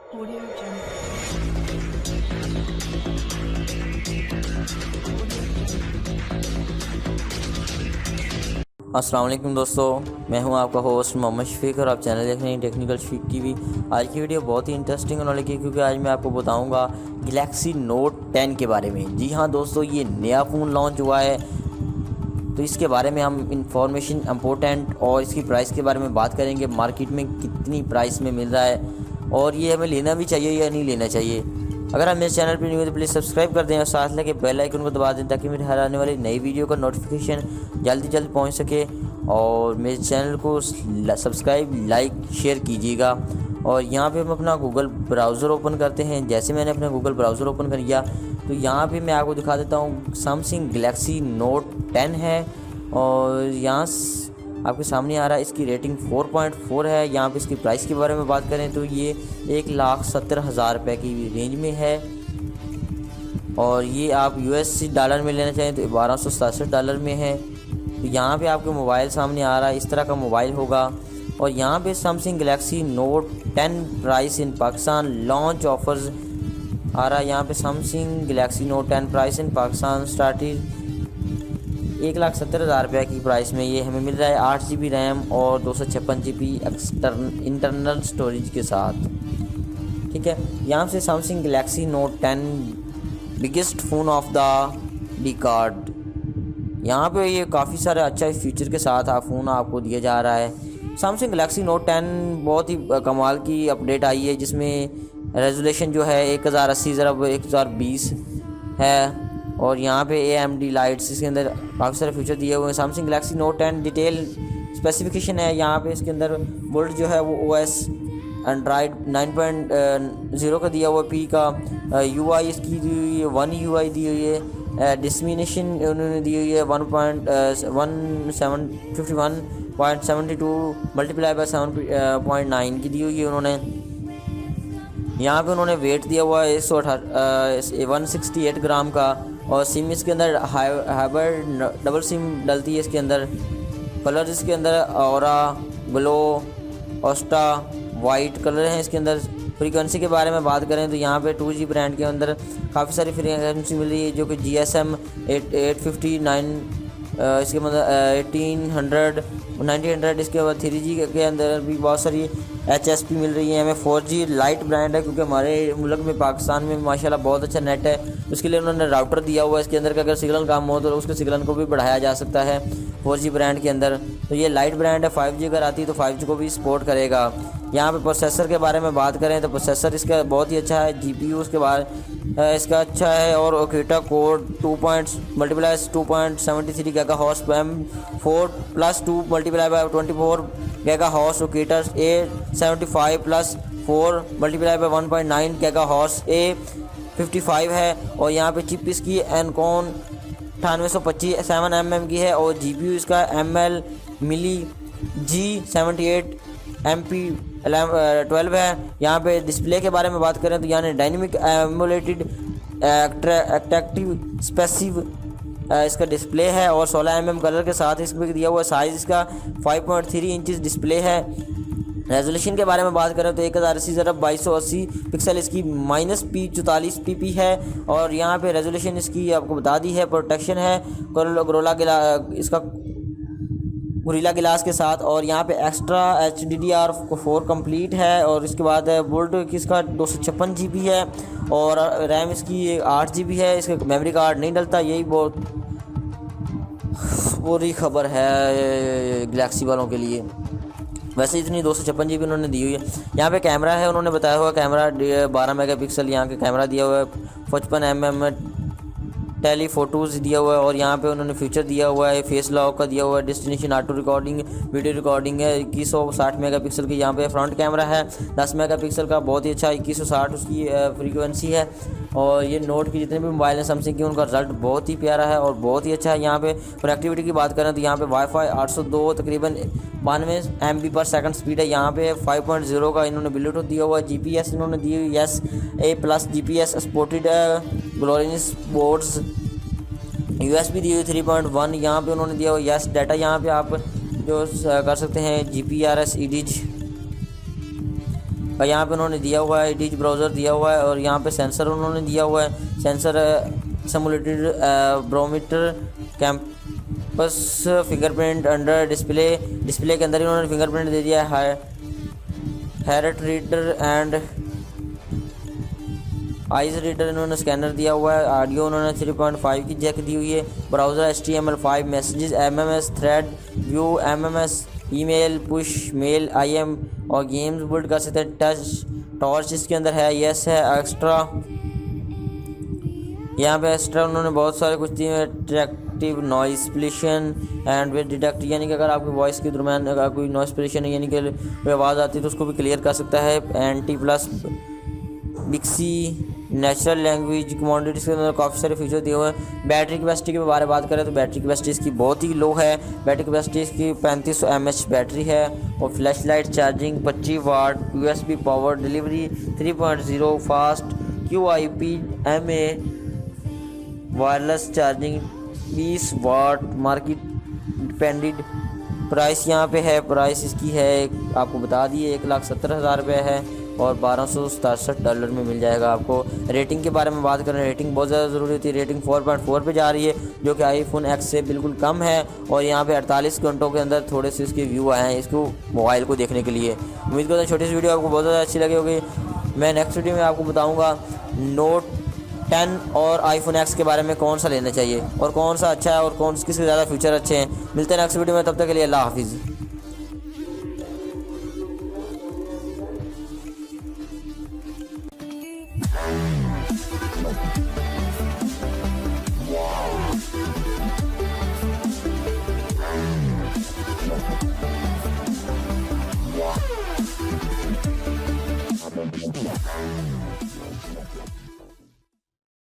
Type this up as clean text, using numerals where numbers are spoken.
Audio Jungle. अस्सलाम वालेकुम दोस्तों, मैं हूं आपका होस्ट मोहम्मद शफीक और आप चैनल देख रहे हैं टेक्निकल शफीक टीवी। आज की वीडियो बहुत ही इंटरेस्टिंग होने लगी क्योंकि आज मैं आपको बताऊंगा गैलेक्सी नोट 10 के बारे में। जी हां दोस्तों, ये नया फ़ोन लॉन्च हुआ है, तो इसके बारे में हम इंफॉर्मेशन इम्पोर्टेंट और इसकी प्राइस के बारे में बात करेंगे। मार्केट में कितनी प्राइस में मिल रहा है और ये हमें लेना भी चाहिए या नहीं लेना चाहिए। अगर आप मेरे चैनल पर न्यू है तो प्लीज़ सब्सक्राइब कर दें और साथ लगे बेल आइकन को दबा दें ताकि मेरे हर आने वाली नई वीडियो का नोटिफिकेशन जल्दी पहुंच सके। और मेरे चैनल को सब्सक्राइब, लाइक, शेयर कीजिएगा। और यहाँ पे हम अपना गूगल ब्राउज़र ओपन करते हैं। जैसे मैंने अपना गूगल ब्राउज़र ओपन कर लिया तो यहाँ पे मैं आपको दिखा देता हूँ सैमसंग गैलेक्सी नोट 10 है और यहाँ आपके सामने आ रहा है। इसकी रेटिंग 4.4 है। यहाँ पे इसकी प्राइस के बारे में बात करें तो ये 1,70,000 रुपये की रेंज में है और ये आप यूएससी डॉलर में लेना चाहें तो $1267 में है। तो यहाँ पे आपके मोबाइल सामने आ रहा है, इस तरह का मोबाइल होगा। और यहाँ पे Samsung Galaxy Note 10 price in Pakistan launch offers आ रहा है। यहाँ पे Samsung Galaxy Note 10 price in Pakistan starting 1,70,000 रुपये की प्राइस में ये हमें मिल रहा है 8 GB रैम और 256 GB इंटरनल स्टोरेज के साथ। ठीक है, यहाँ से Samsung Galaxy Note 10 biggest phone of the decade, यहाँ पे ये काफ़ी सारे अच्छा फीचर के साथ फ़ोन आपको दिया जा रहा है। सैमसंग गैलेक्सी नोट 10 बहुत ही कमाल की अपडेट आई है जिसमें रेजोल्यूशन जो है 1080x1020 है और यहाँ पे AMD लाइट्स, इसके अंदर काफ़ी सारे फीचर दिए हुए हैं। Samsung Galaxy Note 10 detail specification है। यहाँ पे इसके अंदर बोल्ट जो है वो OS एंड्रॉयड 9.0 का दिया हुआ P का। UI इसकी दी हुई है 1 UI दी हुई है। डिस्मिनेशन उन्होंने दी हुई है 1.51.72 मल्टीप्लाई बाय 7.9 की दी हुई है उन्होंने। यहाँ पे उन्होंने वेट दिया हुआ है 168 ग्राम का और सिम इसके अंदर हाइब्रिड डबल सिम डलती है इसके अंदर। कलर इसके अंदर ऑरा, ग्लो, ऑस्टा, वाइट कलर हैं इसके अंदर। फ्रीक्वेंसी के बारे में बात करें तो यहाँ पे 2G ब्रांड के अंदर काफ़ी सारी फ्रीक्वेंसी मिल रही है जो कि GSM 859 इसके मतलब 1800 1900। इसके बाद 3G के अंदर भी बहुत सारी HSP मिल रही है। हमें 4G लाइट ब्रांड है क्योंकि हमारे मुल्क में पाकिस्तान में माशाल्लाह बहुत अच्छा नेट है, उसके लिए उन्होंने राउटर दिया हुआ है इसके अंदर कि अगर सिग्नल कम हो तो उसके सिग्नल को भी बढ़ाया जा सकता है 4G ब्रांड के अंदर। तो ये लाइट ब्रांड है। 5G अगर आती है तो 5G को भी सपोर्ट करेगा। यहाँ पे प्रोसेसर के बारे में बात करें तो प्रोसेसर इसका बहुत ही अच्छा है। GPU उसके बाद इसका अच्छा है और octa core 2.73 GHz M4 plus 2 multiply by 24 GHz octa A75 plus 4 multiply by 1.9 GHz A55 है। और यहाँ पे चिप इसकी एनकॉन 9825 7mm की है और GPU इसका ML मिली G78 MP12 है। यहाँ पे डिस्प्ले के बारे में बात करें तो यहाँ डायनेमिक एमुलेटेड एक्टिव स्पेसिव इसका डिस्प्ले है और 16mm कलर के साथ इसमें दिया हुआ साइज़ इसका 5.3 इंचज़ डिस्प्ले है। रेजोल्यूशन के बारे में बात करें तो 1080x2280 पिक्सल इसकी -P44 PP है और यहाँ पे रेजोल्यूशन इसकी आपको बता दी है। प्रोटेक्शन है गोरिल्ला गिलास के साथ और यहाँ पे एक्स्ट्रा HDDR4 कंप्लीट है। और इसके बाद बोल्ट इसका 256 GB है और रैम इसकी 8 GB है। इसका मेमोरी कार्ड नहीं डलता, यही बहुत बुरी खबर है गैलेक्सी वालों के लिए। वैसे इतनी 256 GB उन्होंने दी हुई है। यहाँ पे कैमरा है, उन्होंने बताया हुआ कैमरा 12 मेगापिक्सल यहाँ के कैमरा दिया हुआ है। 55mm टेली फोटोज़ दिया हुआ है और यहाँ पे उन्होंने फीचर दिया हुआ है फेस लॉक का दिया हुआ है। Destination auto recording, video recording है। 2160 मेगापिक्सल की यहाँ पे फ्रंट कैमरा है। 10 मेगापिक्सल का बहुत ही अच्छा 2160 उसकी फ्रीक्वेंसी है। और ये नोट की जितने भी मोबाइल हैं सैमसंग की उनका रिजल्ट बहुत ही प्यारा है और बहुत ही अच्छा है। यहाँ पे कनेक्टिविटी की बात करें तो यहाँ पे वाईफाई 802 तकरीबन 92 MB/s स्पीड है। यहाँ पे 5.0 का इन्होंने ब्लूटूथ दिया हुआ है। GPS इन्होंने दी हुई A+ GPS supported glorious boards. USB दी हुई 3.1 यहाँ पे उन्होंने दिया हुआ यस डाटा। यहाँ पे आप जो कर सकते हैं GPRS EDG और यहाँ पे उन्होंने दिया हुआ है डिज ब्राउज़र दिया हुआ है, और यहाँ पे सेंसर उन्होंने दिया हुआ है, sensor simulated barometer compass fingerprint under display के अंदर ही उन्होंने फिंगरप्रिंट दे दिया है, heart reader and eyes reader इन्होंने स्कैनर दिया हुआ है, ऑडियो उन्होंने 3.5 की जैक दी हुई है, browser HTML5 messages MMS thread view MMS email push mail IM और गेम्स बुल्ड कर सकते हैं, टच टॉर्च इसके अंदर है, यस है, एक्स्ट्रा यहाँ पे एक्स्ट्रा उन्होंने बहुत सारे कुछ दिए हैं, tractive noise pollution and way detect, यानी कि अगर आपकी वॉइस के दरम्यान अगर कोई नॉइस पोल्यूशन यानी कि कोई आवाज़ आती है तो उसको भी क्लियर कर सकता है, ANT plus Bixby natural language commodity के अंदर काफ़ी सारे फीचर दिए हुए हैं। बैटरी कैपेसिटी के बारे में बात करें तो बैटरी कैपेसिटी इसकी बहुत ही लो है, बैटरी कैपेसिटी इसकी 3500 mAh बैटरी है, और फ्लैश लाइट चार्जिंग 25 वाट, USB power delivery 3.0, fast QIP-MA wireless charging 20 वाट, मार्केट डिपेंडेंट प्राइस यहाँ पे है, प्राइस इसकी है आपको बता दिए $1,70,000 है और $1267 में मिल जाएगा आपको। रेटिंग के बारे में बात करें, रेटिंग बहुत ज़्यादा ज़रूरी होती है, रेटिंग 4.4 पे जा रही है जो कि iPhone X से बिल्कुल कम है, और यहाँ पे 48 घंटों के अंदर थोड़े से इसके व्यू आए हैं इसको मोबाइल को देखने के लिए। उम्मीद करता हूँ छोटी सी वीडियो आपको बहुत ज़्यादा अच्छी लगी होगी। मैं नेक्स्ट वीडियो में आपको बताऊँगा Note 10 और iPhone X के बारे में कौन सा लेना चाहिए और कौन सा अच्छा है और कौन किसके ज़्यादा फीचर अच्छे हैं। मिलते हैं नेक्स्ट वीडियो में, तब तक के लिए अल्लाह हाफिज़। Yeah.